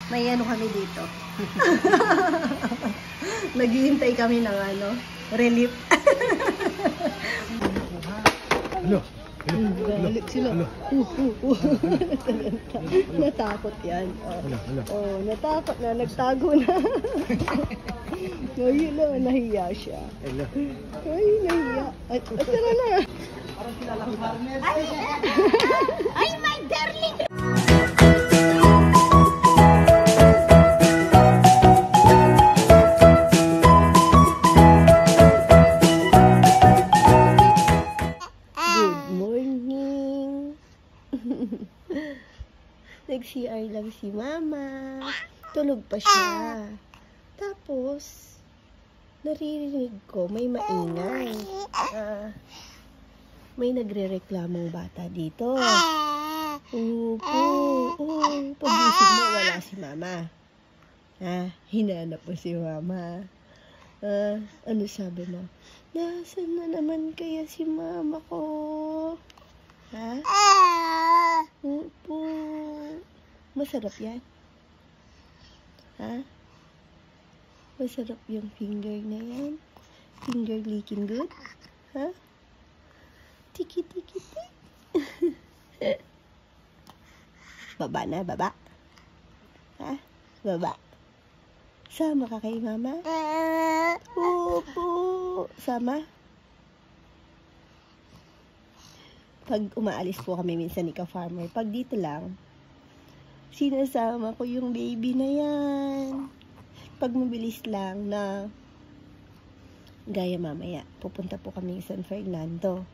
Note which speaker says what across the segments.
Speaker 1: May ano kami dito. Naghihintay kami ng relief.
Speaker 2: Hello.
Speaker 1: Galit sila. Natakot yan. Natakot na. Nagtago na. Ngayon na, nahiya siya. Ay, nahiya. Ay, tara na.
Speaker 3: Ay, my darling!
Speaker 1: Nag-CR lang si Mama. Tulog pa siya. Tapos, naririnig ko may maingay. May nagre-reklamong bata dito. Upo. Pagising mo, wala si Mama. Hinanap mo si Mama. Ano sabi mo? Nasaan na naman kaya si Mama ko? Upo. Masarap yan? Masarap yung finger na yan? Finger licking good? Tiki-tiki-tik. Baba na, baba. Baba. Sama ka kay Mama? Upo. Sama? Pag umaalis po kami minsan ni ka-farmer, pag dito lang, sinasama ko yung baby na yan. Pag mabilis lang na, gaya mamaya, pupunta po kami sa San Fernando.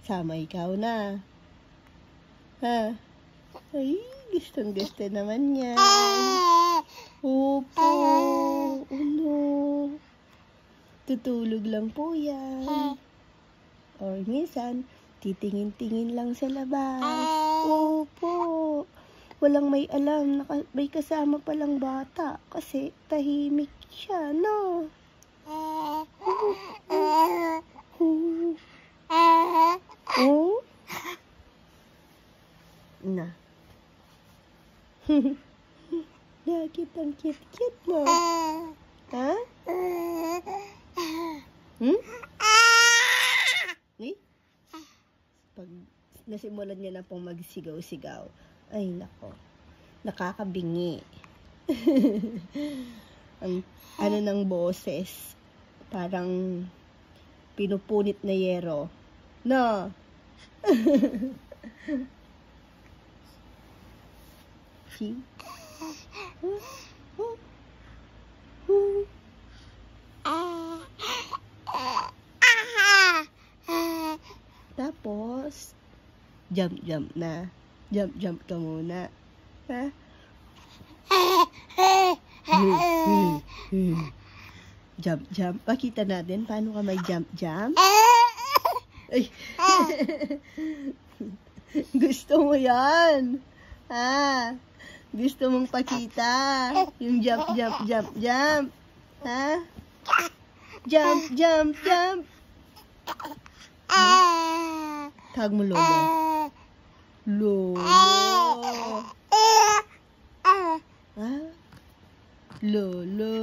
Speaker 1: Sama ikaw na. Ay, gustong-gusto naman yan. Opo. Tutulog lang po yan. Or minsan, titingin-tingin lang sa labas. Opo. Walang may alam na may kasama palang bata. Kasi tahimik siya, no? Na. Bakit ang cute-cute mo? Pag nasimulan niya na pong magsigaw-sigaw, ay nako, nakakabingi. Ang ng boses, parang pinupunit na yero. No? See? Tapos, jump na. Jump ka muna. Jump. Pakita natin paano ka may jump. Ay. Gusto mo yan. Gusto mong pakita. Yung jump. Jump. Tawag mo lolo. Lolo.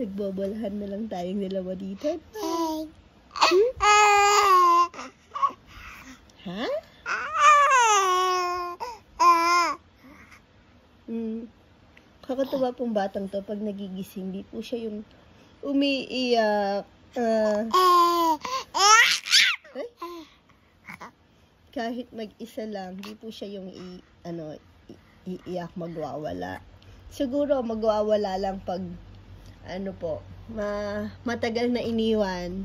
Speaker 1: Nagbobolahan na lang tayong dalawa dito. Kakatuwa pong batang to, pag nagigising, di po siya yung umiiyak. Kahit mag-isa lang, di po siya yung iiyak, magwawala. Siguro magwawala lang pag matagal na iniwan.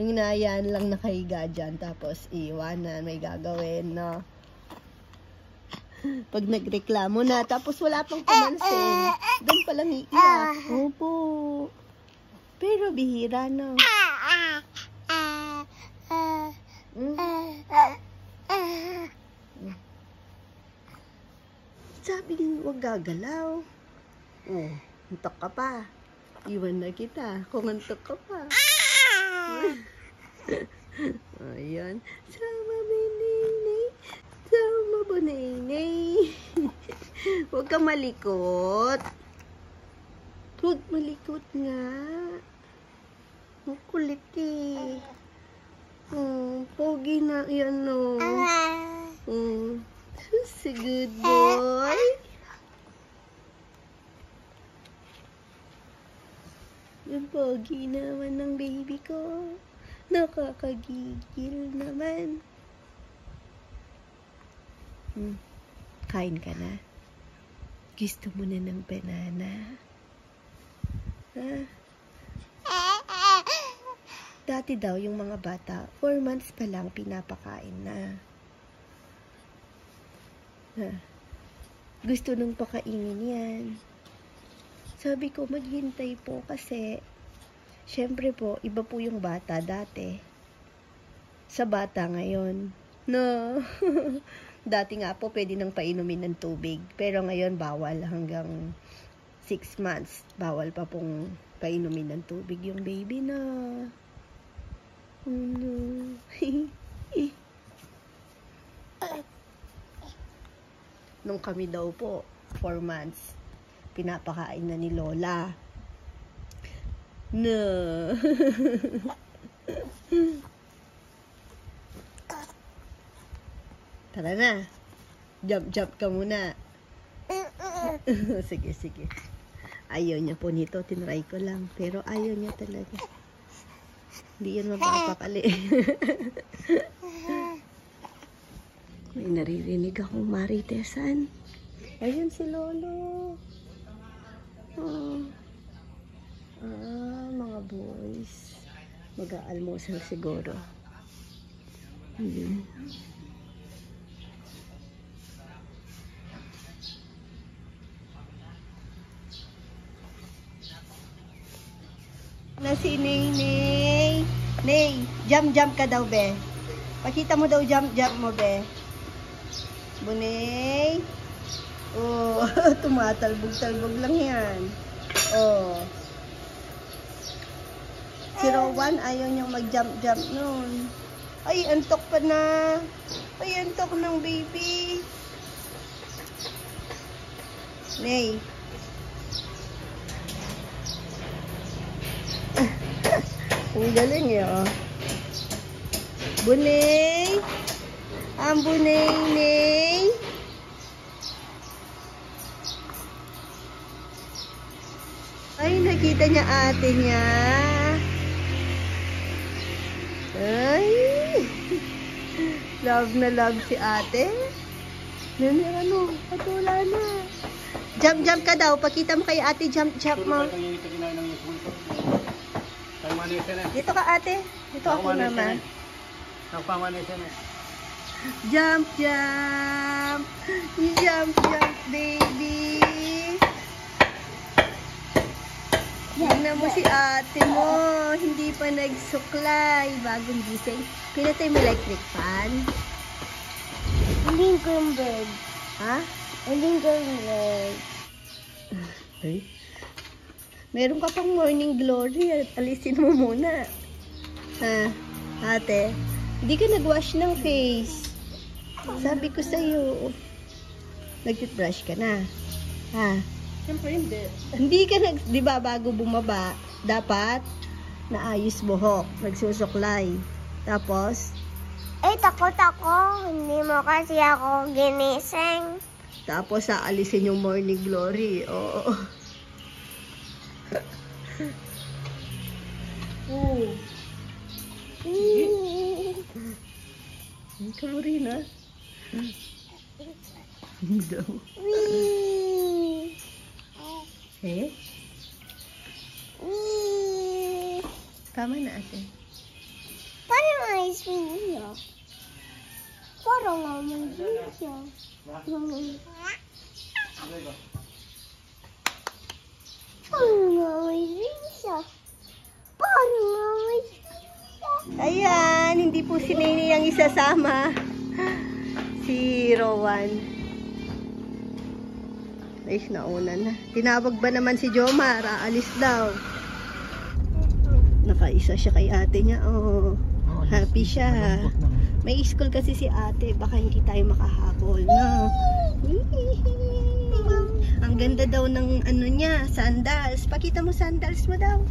Speaker 1: Yung nayan lang nakahiga dyan, tapos iwanan, may gagawin, no? Pag nagreklamo na, tapos wala pang pamansin, doon palang iiyak. Opo. Pero bihira, no? Sabi din, huwag gagalaw. Antok ka pa. Iwan na kita kung antok ka pa. yan. Sama Nenay. Sama mo Nenay. Huwag kang malikot. Huwag malikot nga. Ang kulit eh. Pogi na yan no. Such a good boy. Yung pogi naman ng baby ko. Nakakagigil naman. Kain ka na? Gusto mo na ng banana? Ha? Dati daw yung mga bata, 4 months pa lang pinapakain na. Gusto nung pakainin yan. Sabi ko maghintay po kasi syempre po, iba po yung bata dati sa bata ngayon. No. Dati nga po pwede nang painumin ng tubig, pero ngayon bawal hanggang 6 months. Bawal pa pong painumin ng tubig yung baby na. Oh no. Nung kami daw po, 4 months, pinapakain na ni Lola. No. Tara na. Jump ka muna. Sige, sige. Ayaw niya po nito. Tinry ko lang. Pero ayaw niya talaga. Hindi yan mapapakali. May naririnig akong maritesan. Ayun si Lolo. Mga boys. Mag-aalmusal siguro. Na si Nenay. Nay, jump ka daw, be. Pakita mo daw jump mo, be. Bunay. Oh, tumatalbog-talbog lang yan. Oh. Si Rowan, ayaw niyang mag-jump nun. Ay, antok pa na. Ay, antok ng baby. Nay. Ang galing eh, oh. Bunay. Ang bunay-nay. Ay, nakita niya ate niya. Ay. Love na love si ate. Ano, patula na. Jump ka daw. Pakita mo kay ate, jump mo. Dito ka ate. Dito ako naman. Jump, baby. Tingnan mo si ate mo. Hindi pa nagsuklay. Bagong gising. Pinatay mo electric fan?
Speaker 3: Hindi ko yung bed.
Speaker 1: Ha?
Speaker 3: Hindi ko yung bed.
Speaker 1: Ay. Meron ka pang morning glory. Alisin mo muna. Ha? Ate, hindi ka nag-wash ng face. Sabi ko sa'yo. Nag-toothbrush ka na. Ha?
Speaker 3: Siyempre hindi.
Speaker 1: Hindi ka di ba bago bumaba, dapat naayos buhok, nagsusuklay. Tapos,
Speaker 3: takot ako. Hindi mo kasi ako ginising.
Speaker 1: tapos aalisin yung morning glory. Oo. Ikaw mo rin, ha? Hindi daw. Eh? Tama na, ate.
Speaker 3: Parang may siya. Parang may siya. Parang may siya. Parang may siya.
Speaker 1: Ayan, hindi po si Nenay ang isasama. Si Rowan. Ay, nauna na. Tinawag ba naman si Jomar? Aalis daw. Nakaisa siya kay ate niya. Oh. Happy siya. May school kasi si ate. Baka hindi tayo makahabol. No? Ang ganda daw ng ano niya. Sandals. Pakita mo sandals mo daw.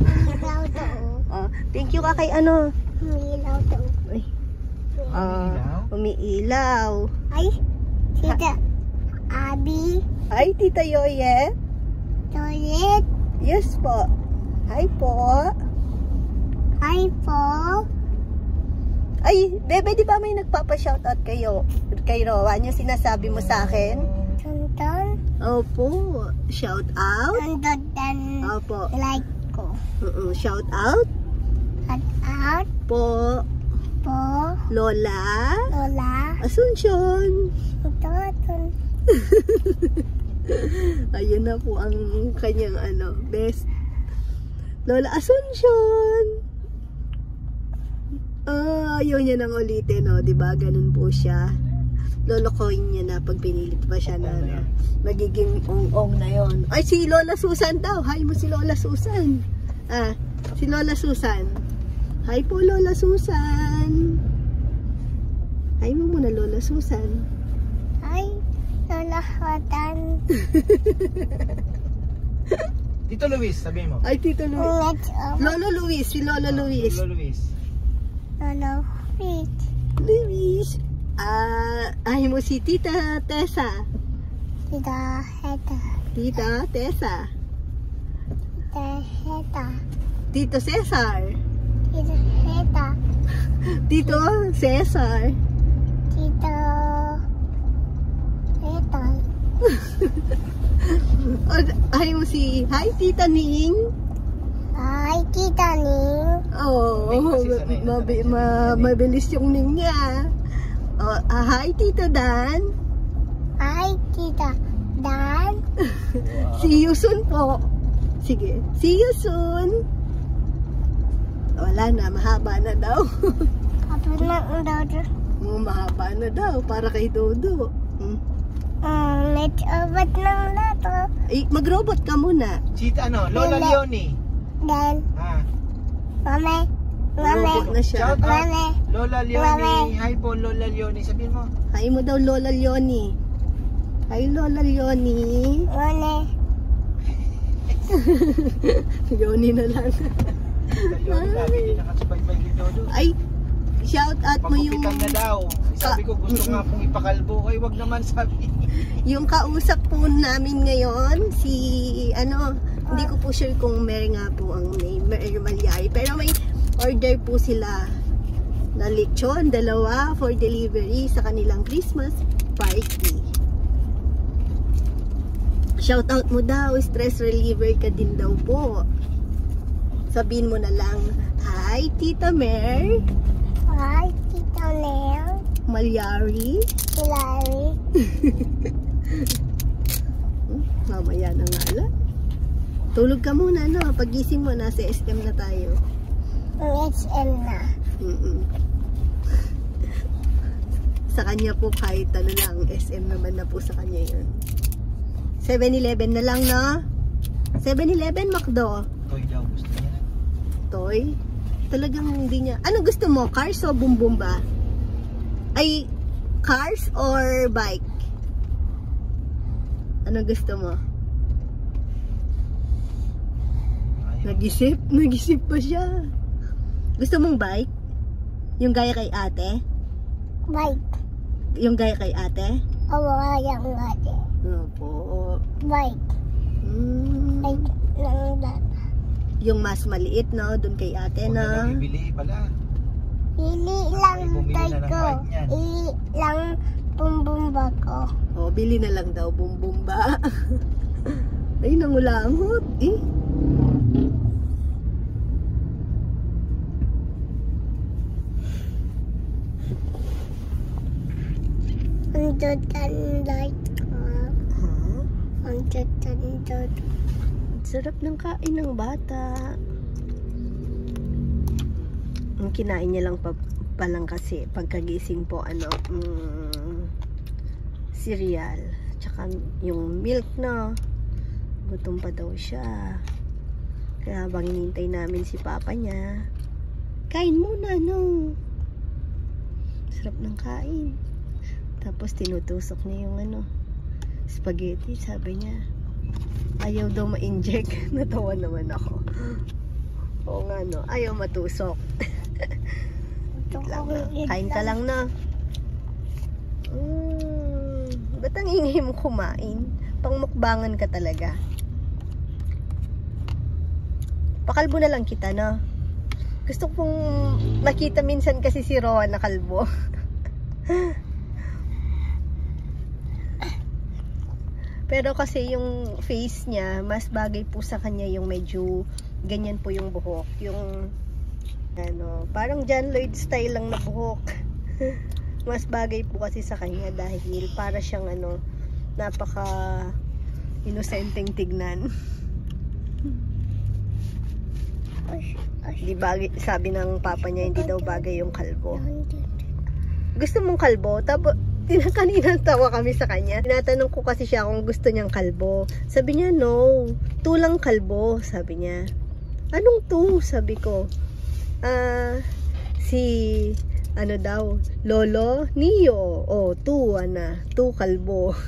Speaker 3: Ilaw to.
Speaker 1: Oh, thank you ka kay ano.
Speaker 3: Ilaw to.
Speaker 1: Ay. Umiilaw.
Speaker 3: Ay, Tita Abby.
Speaker 1: Ay, Tita Yoyet.
Speaker 3: Toilet.
Speaker 1: Yes po. Hi po.
Speaker 3: Hi po.
Speaker 1: Ay, bebe, di ba may nagpapa-shoutout kayo? Kay Rowan, yung sinasabi mo sa akin?
Speaker 3: Tonton.
Speaker 1: Opo. Shout out?
Speaker 3: Tonton dan
Speaker 1: Opo.
Speaker 3: like ko.
Speaker 1: Shout out?
Speaker 3: Shout out
Speaker 1: Po.
Speaker 3: po.
Speaker 1: Lola.
Speaker 3: Lola.
Speaker 1: Asuncion.
Speaker 3: Tonton.
Speaker 1: Ayun na po ang kanyang ano, best. Lola Asuncion. Ayaw niya nang ulitin, no? Diba? Ganun po siya. Lolokohin niya na pag pinilit pa siya na ano, magiging ong-ong na yon. Ay, si Lola Susan daw. Hi mo si Lola Susan. Si Lola Susan. Hi po, Lola Susan. Hi mo muna, Lola Susan.
Speaker 3: Hi, Lola Hotan.
Speaker 2: Tito Luis, sabihin mo.
Speaker 1: Ay, Tito Luis.
Speaker 3: Let's
Speaker 1: Lolo Luis, si Lolo Luis.
Speaker 2: Tito Luis.
Speaker 3: Lola Fit.
Speaker 1: Luis. Ay mo si Tita Tessa.
Speaker 3: Tita Heta.
Speaker 1: Tita Tessa.
Speaker 3: Tita Heta.
Speaker 1: Tito Cesar.
Speaker 3: Tita Heta.
Speaker 1: Tito Cesar.
Speaker 3: Tito Heta.
Speaker 1: Ay mo si, hi Tita Ning.
Speaker 3: Hi, Tita Ning.
Speaker 1: Oh, mabilis yung Ning niya. Hi Tita Dan.
Speaker 3: Hi, Tita Dan.
Speaker 1: See you soon po. Sige, see you soon. Wala na, mahaba na daw.
Speaker 3: Kapag na ang daughter.
Speaker 1: Mahaba na daw, para kay Dodo.
Speaker 3: Let's obat ng lato.
Speaker 1: Mag-robot ka muna.
Speaker 2: Chita ano, Lola Leonie.
Speaker 3: Then, Mame.
Speaker 1: Robot na siya.
Speaker 2: Shout out.
Speaker 3: Mame.
Speaker 2: Lola Leonie. Hi po, Lola Leonie. Sabihin mo.
Speaker 1: Hi mo daw, Lola Leonie. Hi, Lola Leonie.
Speaker 3: Mame.
Speaker 1: Leonie na lang.
Speaker 2: Lola Leonie, lagi din nakasubaybay kay Dodo.
Speaker 1: Ay, shout out mo yung...
Speaker 2: Pagupitan na daw. Sabi ko, gusto nga pong ipakalbo. Ay, wag naman sabi.
Speaker 1: Yung kausap po namin ngayon, si, hindi ko po sure kung Mary nga po ang name, Mary Malyari. Pero may order po sila na lechon, 2 for delivery sa kanilang Christmas party. Shout out mo daw, stress reliever ka din daw po. Sabihin mo na lang, hi Tita Mer.
Speaker 3: Hi, Tita Nel.
Speaker 1: Malyari.
Speaker 3: Hilary.
Speaker 1: Mamaya na nga lang. Tulog ka muna, no? Pagising mo, nasa SM na tayo.
Speaker 3: SM na.
Speaker 1: Sa kanya po kahit ano lang, SM naman na po sa kanya yun. 7-Eleven na lang, no? 7-Eleven, McDo.
Speaker 2: Toy daw, gusto niya.
Speaker 1: Toy? Talagang hindi niya. Ano gusto mo? Cars o bumbumba? Ay, cars or bike? Ano gusto mo? Nag-isip pa siya. Gusto mong bike? Yung gaya kay ate?
Speaker 3: Bike.
Speaker 1: Yung gaya kay ate?
Speaker 3: Oo, yung ate.
Speaker 1: Opo.
Speaker 3: Bike. Bike ng data.
Speaker 1: Yung mas maliit, no? Doon kay ate,
Speaker 2: Huwag
Speaker 1: no?
Speaker 2: na lang ibili pala.
Speaker 3: Pili lang
Speaker 2: bumili
Speaker 3: tayo
Speaker 2: na ng
Speaker 3: ko.
Speaker 2: bike niyan.
Speaker 3: Lang bumbumba ko.
Speaker 1: O, bili na lang daw, bumbumba. Ay, nangulangot. Eh.
Speaker 3: Ang light ko. Ang tutandot.
Speaker 1: Sarap ng kain ng bata. Ang kinain niya lang pa lang kasi pagkagising po cereal tsaka yung milk, no? Gutom pa daw siya. Kaya habang hinintay namin si papa niya, Kain muna, no? Sarap ng kain. Tapos tinutusok niya yung ano, spaghetti. Sabi niya, ayaw daw ma-inject. Natawa naman ako. Oo nga, no? Ayaw matusok. Kain ka lang na. Ba't ang ingay mo kumain? Pangmukbangan ka talaga. Pakalbo na lang kita, no? Gusto kong makita minsan kasi si Rowan na kalbo. Pero kasi yung face niya, mas bagay po sa kanya yung medyo ganyan po yung buhok. Yung ano, parang John Lloyd style lang na buhok. Mas bagay po kasi sa kanya dahil para siyang ano, napaka inosenteng tignan. Hindi bagay, sabi ng papa niya hindi daw bagay yung kalbo. Gusto mong kalbo? Tapos kanina tawa kami sa kanya. Tinatanong ko kasi siya kung gusto niyang kalbo. Sabi niya, no. Tulang kalbo, sabi niya. Anong tu? Sabi ko. Si, ano daw, Lolo Nio. Oh, tu, tu kalbo.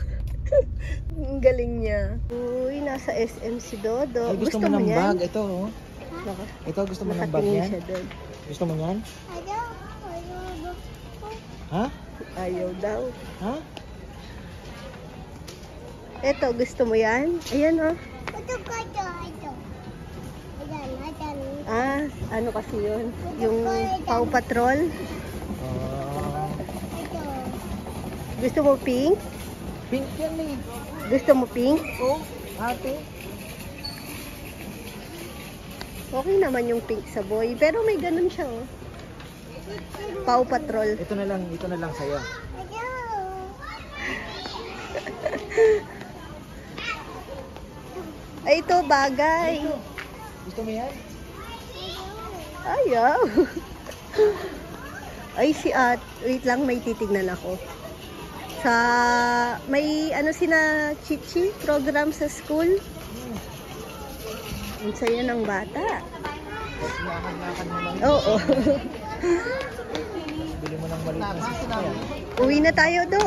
Speaker 1: Ang galing niya. Uy, nasa SM si Dodo.
Speaker 2: Ay, gusto mo ng
Speaker 1: yan?
Speaker 2: bag? Ito, oh. Ito, gusto mo ng bag yan? Gusto mo yan? Ha?
Speaker 1: Ayaw daw.
Speaker 2: Ha?
Speaker 1: Eto, gusto mo yan? Ayan, oh.
Speaker 3: Ito.
Speaker 1: Ah, ano kasi yun? Yung Paw Patrol?
Speaker 3: Ito.
Speaker 1: Gusto mo pink?
Speaker 2: Pink yan eh.
Speaker 1: Gusto mo pink?
Speaker 2: Oh, ate.
Speaker 1: Okay naman yung pink sa boy. Pero may ganun siya, oh. Paw Patrol.
Speaker 2: Ito na lang sa'yo.
Speaker 1: Ay, ito, bagay.
Speaker 2: Gusto mo yan?
Speaker 1: Ayaw. Ay, si At. Wait lang, may titignan ako. Sa, may ano sina Chichi program sa school. Ang saya ng bata.
Speaker 2: Lakad mo lang.
Speaker 1: Oo.
Speaker 2: Bili mo ng maliit na sasakyan.
Speaker 1: Uwi na tayo, Do.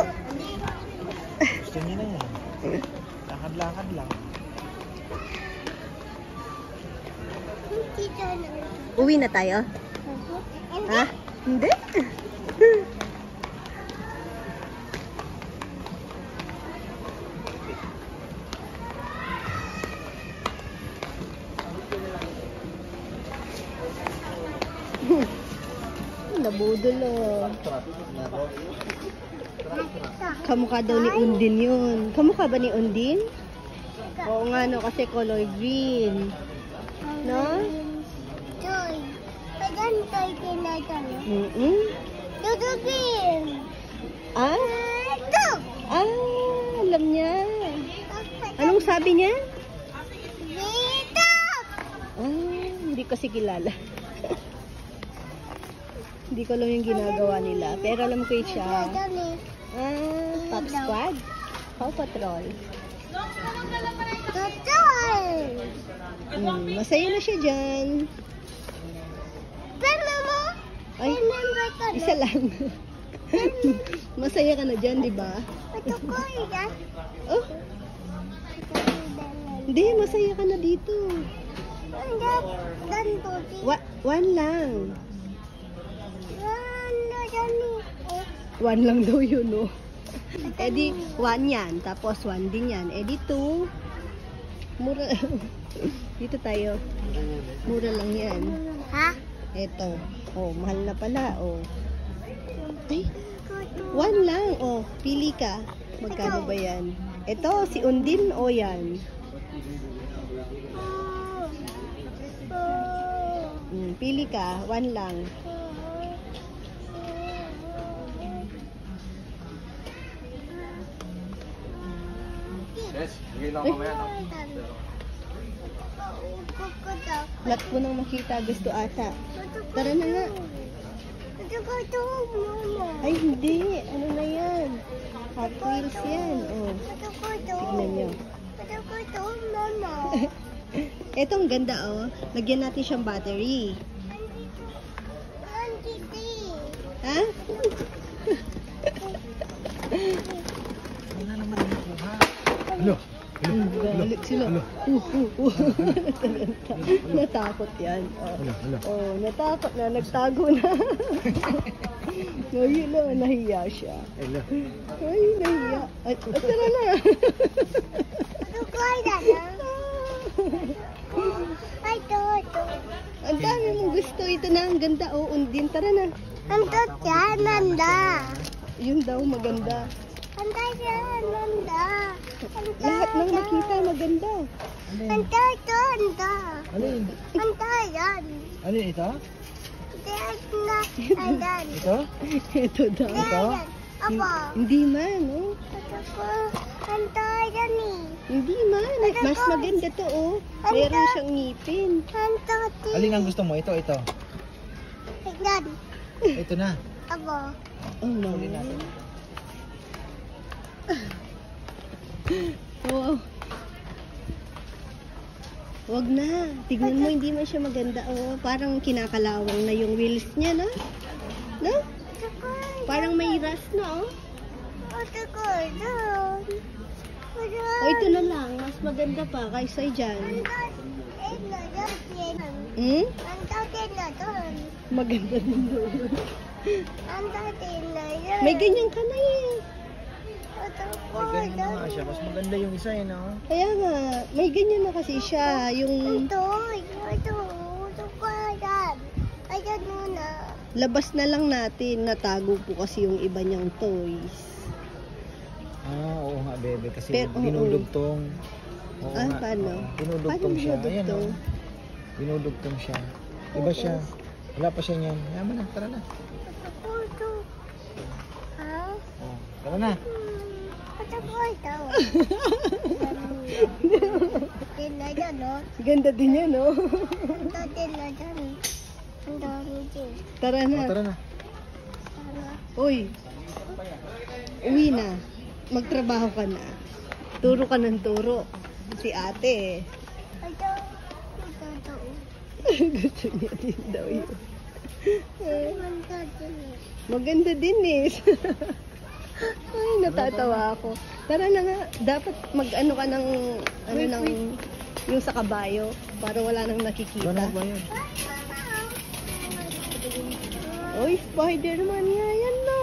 Speaker 2: Gusto niyo na yan. Lakad-lakad lang.
Speaker 1: Uwi na tayo? Ha? Hindi. Nabudol, oh. Kamukha daw ni Undin yun. Kamukha ba ni Undin? Oo nga, no, kasi color green. No?
Speaker 3: Toy. Pagan toy kinatan. Dudugin.
Speaker 1: Ah?
Speaker 3: Ito.
Speaker 1: Alam niya. Anong sabi niya?
Speaker 3: Dito.
Speaker 1: Hindi ko kasi kilala. Hindi ko alam yung ginagawa nila. Pero alam ko siya. Pop Squad? Paw Patrol.
Speaker 3: Totoy.
Speaker 1: Masaya na siya dyan.
Speaker 3: Pero mo.
Speaker 1: Ay, isa lang. Masaya ka na dyan, di ba?
Speaker 3: Ito ko yan.
Speaker 1: Oh, hindi, masaya ka na dito.
Speaker 3: Ganto.
Speaker 1: One lang.
Speaker 3: Ano.
Speaker 1: One lang daw yun, no? Eh di, one yan. Tapos one din yan. Eh di two. Mura. Dito tayo. Mura lang yan.
Speaker 3: Ha?
Speaker 1: Eto. Oh, mahal na pala. Oh. Ay, one lang. Oh, pili ka. Magkano ba yan? Ito, si Undin o yan? Pili ka. One lang.
Speaker 2: Yes, bigay lang mamaya.
Speaker 1: Lahat mo nang makita. Gusto ata. Tara na nga. Ay, hindi. Ano na yan? Hot Wheels yan. Oh. Tignan nyo. Etong ganda, oh. Lagyan natin siyang battery. Ha?
Speaker 2: Wala naman nakuha. Ano?
Speaker 1: Galit sila. Natakot yan. Oh, natakot na. Nagtago na. Ay, nahiya siya. Ay, nahiya. At tara na. Ang dami mong gusto. Ito na, ang ganda. Oh, undin. Tara na. Yun daw, maganda. Lahat ng nakita, maganda.
Speaker 2: Alin? Ano ito? Ito?
Speaker 1: Ito daw. Hindi man, oh. Hindi man. Mas maganda to, oh. Meron siyang ngipin.
Speaker 2: Alin ang gusto mo? Ito, ito. Ito na.
Speaker 1: Oh, no. Oh. Wag na. Tignan mo, hindi man siya maganda. Oh, parang kinakalawang na yung wheels niya, no? No? Parang may rust na, oh. Oh, ito na lang. Mas maganda pa kaysa dyan. Hmm? Maganda din doon. May ganyan ka na eh.
Speaker 2: May ganyan na nga siya. Mas maganda yung isa eh, no?
Speaker 1: Kaya nga, may ganyan na kasi siya. Yung labas na lang natin. Natago po kasi yung iba niyang toys.
Speaker 2: Oo nga, bebe. Kasi
Speaker 1: Pero,
Speaker 2: binudugtong. Oo nga,
Speaker 1: paano?
Speaker 2: Binudugtong siya. Ayan,
Speaker 1: binudugtong?
Speaker 2: oh. Binudugtong siya. Iba siya. Wala pa siya niyan. Yaman na, tara na. Oh, tara na.
Speaker 1: Ganda din yan, no? Tara na.
Speaker 2: Oh, tara na.
Speaker 1: Uy, uwi na. Magtrabaho ka na. Turo ka ng turo. Si ate. Gusto niya din daw yun. Maganda din eh. Ay, natatawa ako. Tara na nga. Dapat mag-ano ka ng, yung sa kabayo. Para wala nang nakikita.
Speaker 2: Ano ba yun?
Speaker 1: Uy, Spider-Man nga yan na.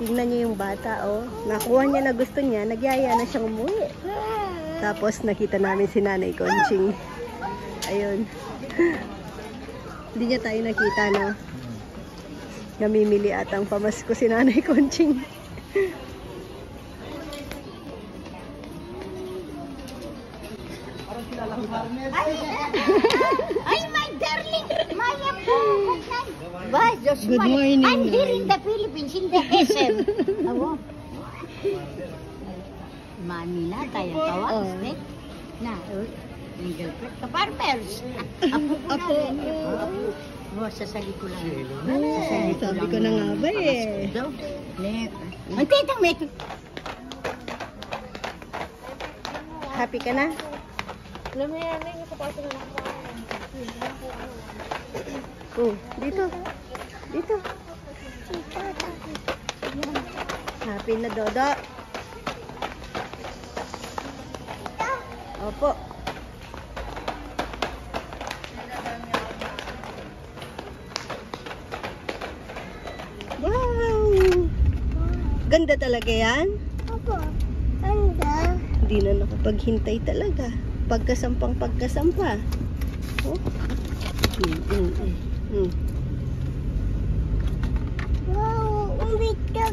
Speaker 1: Tingnan niyo yung bata, oh. Nakuha niya na gusto niya. Nagyaya na siyang umuwi. Tapos nakita namin si Nanay Conching. Ayun. Hindi niya tayo nakita, no? Namimili atang pamasko si Nanay Conching.
Speaker 4: Ay, my darling! Maya po! Bye, Joshua.
Speaker 1: Good morning,
Speaker 4: I'm here
Speaker 1: Nay.
Speaker 4: in the Philippines, in the SM. Awo. Manila, tayo tawa.
Speaker 1: Oh.
Speaker 4: Na, yung girlfriend. Kaparpers. Apo ko
Speaker 1: Apo.
Speaker 4: na. Apo. Sasali ko lang.
Speaker 1: Sabi ko na nga ba eh.
Speaker 4: Ang titang may...
Speaker 1: Happy ka na? Oh, dito. Dito. Happy na, Dodo. Opo. Wow! Ganda talaga yan. Hindi na nakapaghintay talaga. Pagkasampang pagkasampa. Oh.
Speaker 3: Wow, umit ko.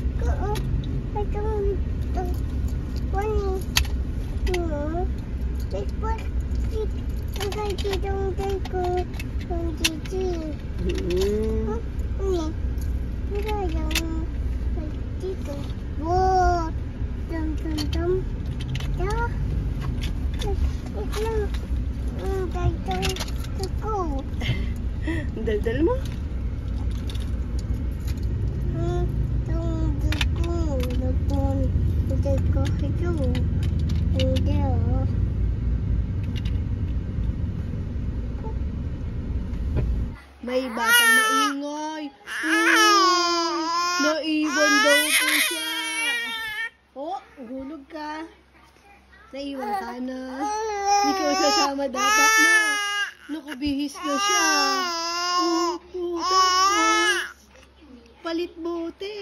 Speaker 1: Daldal mo? May batang maingay. Naiwan daw po siya. Oh, hulog ka. Naiwan ka na. Hindi ka sasama dapat na. Nakabihis na siya. Tapos, palit bote.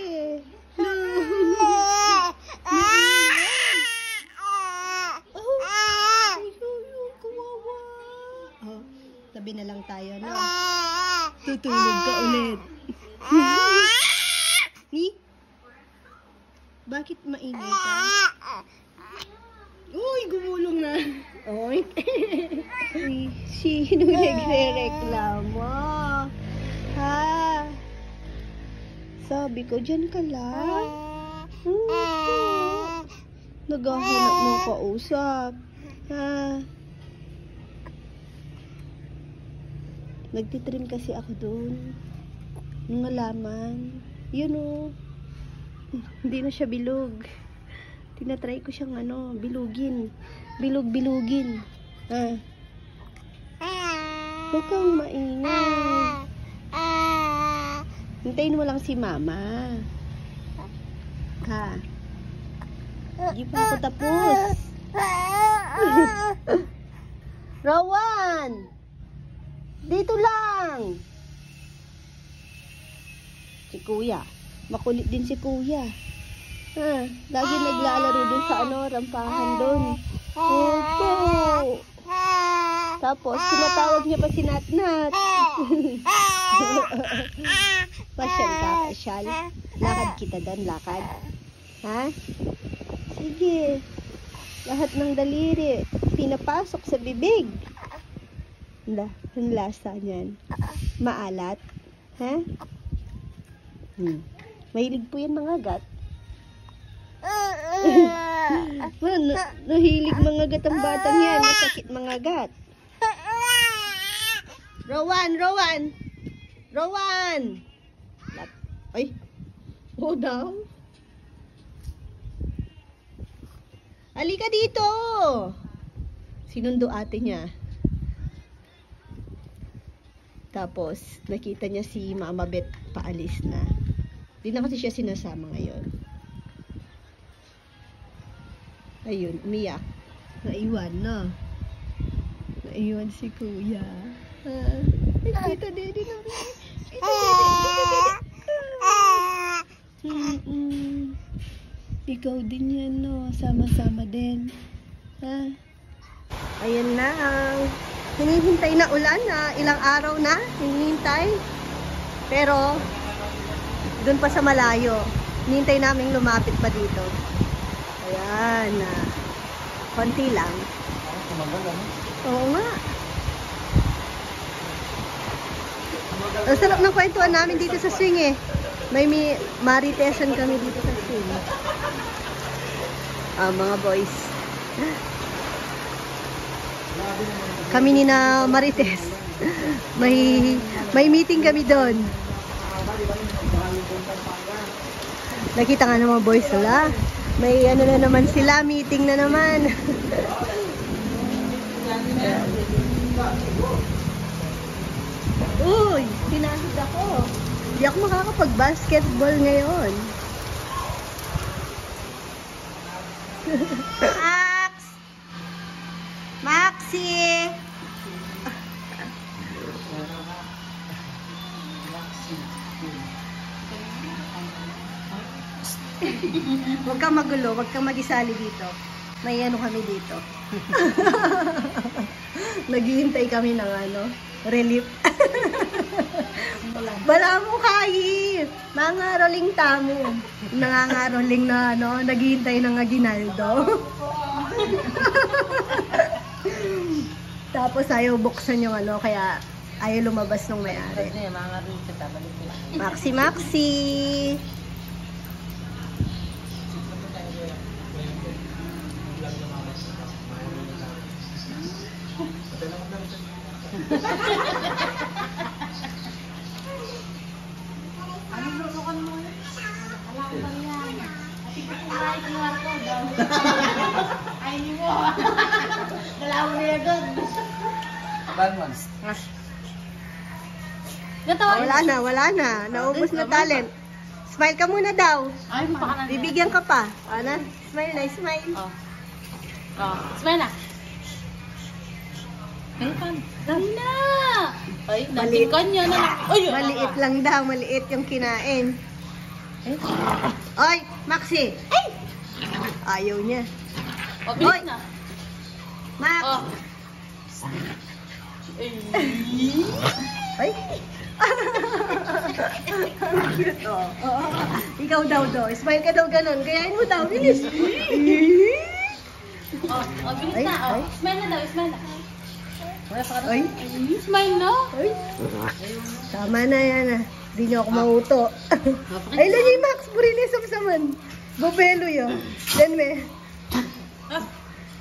Speaker 1: Kawawa. Oh, tabi na lang tayo, no? Tutulog ka ulit. Bakit maingay ka? Uy, gumulong na. Oy. Sino nagre-reklamo? Ha? Sabi ko, dyan ka lang. Naghahanap ng kausap. Ha? Nagtitrim kasi ako doon. Nung alaman. Yun o. Hindi na siya bilog. Tinatry ko siyang bilugin. Bilug-bilugin. Ha? Huwag kang maingay. Hintayin mo lang si mama. Ha? Hindi pa ako tapos. Rowan! Dito lang! Si kuya. Makulit din si kuya. Lagi naglalaro dun sa rampahan dun. Opo. Tapos, tinatawag niya pa si Natnat. Pasyal ka, pasyal. Lakad kita dun, lakad. Ha? Sige. Lahat ng daliri, pinapasok sa bibig. Ang lasa niyan. Maalat. Ha? Mahilig po yan mga gat. Nahilig mga gat ang batang yan. Masakit mga gat. Rowan! Rowan! Rowan! Ay! Oh daw. Halika dito! Sinundo ate niya. Tapos, nakita niya si Mama Beth paalis na. Di na kasi siya sinasama ngayon. Ayun, umiyak. Naiwan na. Naiwan si kuya. Kita Daddy na. Ikaw din yan, no? Sama-sama din. Ha? Ayan na. Hinihintay na ulan na. Ilang araw na. Hinihintay. Pero, dun pa sa malayo. Hinihintay namin lumapit pa dito. Ayan. Konti lang. Oo nga. Ang sarap ng kwentuhan namin dito sa swing eh. May maritesan kami dito sa swing. Mga boys. Kami ni na Marites. May meeting kami doon. Nakita nga naman boys sila. May na naman sila, meeting na naman. Uy, tinahid ako. Hindi ako makakapag-basketball ngayon. Max! Maxi! Huwag kang magulo, huwag kang mag-isali dito. May kami dito. Naghihintay kami ng relief. Wala mo kahit. Mga rolling tamo. Nangangaroling na naghihintay ng aginaldo. Tapos ayaw buksan yung kaya ayaw lumabas ng may-ari. Maxi, Maxi!
Speaker 4: Ay, mo. Dalawa na yan doon.
Speaker 2: Bad ones.
Speaker 1: Wala na. Naubos na talent. Smile ka muna daw.
Speaker 4: Ay, mapakanan.
Speaker 1: Bibigyan ka pa. Ana, smile na, smile.
Speaker 4: Smile na. Ay, paano? Dali na! Ay,
Speaker 1: Maliit.
Speaker 4: natikan niya na lang. Ay,
Speaker 1: Maliit lang daw, maliit yung kinain. Oy, Maxi! Ay! Ayaw niya.
Speaker 4: O, bilis na.
Speaker 1: Max!
Speaker 4: Oh.
Speaker 1: Ay! Ang cute, oh. Ikaw daw, smile ka daw ganun. Gayahin mo daw, bilis.
Speaker 4: Oh, bilis
Speaker 1: Ay,
Speaker 4: na. Oh.
Speaker 1: ay.
Speaker 4: Smile na daw, smile na.
Speaker 1: Ay,
Speaker 4: Smile na.
Speaker 1: ay. Tama na yan, ah. Hindi niyo ako mauto. Ay, lagi, Max. Burilis of saman. Bubelo yun. Yan, me.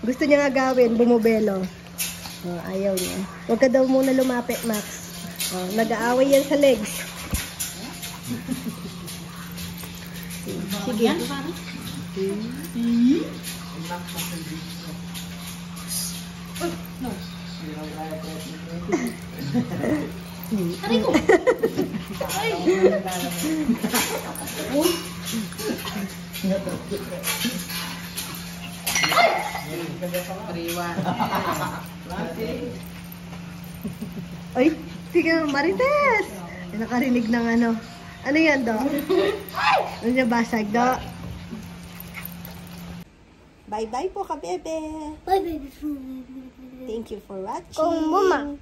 Speaker 1: Gusto niya nga gawin, bumubelo. Oh, ayaw niya. Huwag ka daw muna lumapit, Max. Oh, nag-aaway yan sa legs. Sige.
Speaker 4: No. Aray ko. Ay.
Speaker 1: Ay, sige, Marites. Nakarinig ng ano. Ano yan, Do? Ano niya basag, Do? Bye-bye po, kabebe.
Speaker 3: Bye, baby.
Speaker 1: Thank you for watching.
Speaker 3: Kung mama.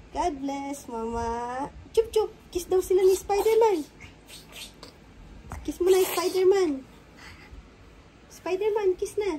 Speaker 1: God bless, Mama. Chup-chup. Kiss daw sila ni Spider-Man. Kiss mo na, Spider-Man. Spider-Man, kiss na.